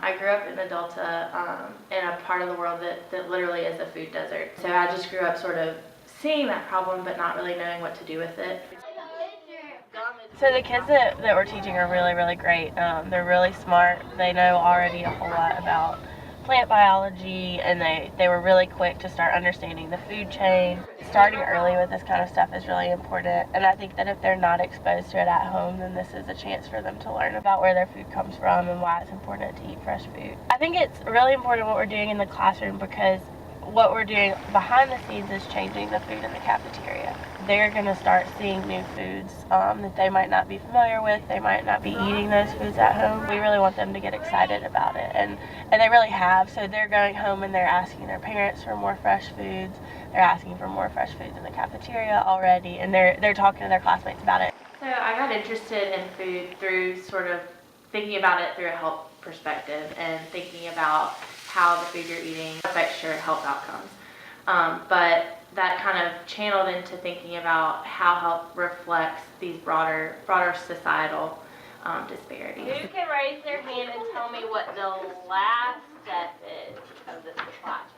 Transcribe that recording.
I grew up in the Delta, in a part of the world that literally is a food desert. So I just grew up sort of seeing that problem but not really knowing what to do with it. So the kids that we're teaching are really, really great. They're really smart. They know already a whole lot about plant biology, and they were really quick to start understanding the food chain. Starting early with this kind of stuff is really important, and I think that if they're not exposed to it at home, then this is a chance for them to learn about where their food comes from and why it's important to eat fresh food. I think it's really important what we're doing in the classroom, because what we're doing behind the scenes is changing the food in the cafeteria. They're going to start seeing new foods that they might not be familiar with. They might not be eating those foods at home. We really want them to get excited about it, and they really have. So they're going home and they're asking their parents for more fresh foods. They're asking for more fresh foods in the cafeteria already, and they're talking to their classmates about it. So I got interested in food through sort of thinking about it through a health perspective and thinking about how the food you're eating affects your health outcomes. But that kind of channeled into thinking about how health reflects these broader societal disparities. Who can raise their hand and tell me what the last step is of this plot?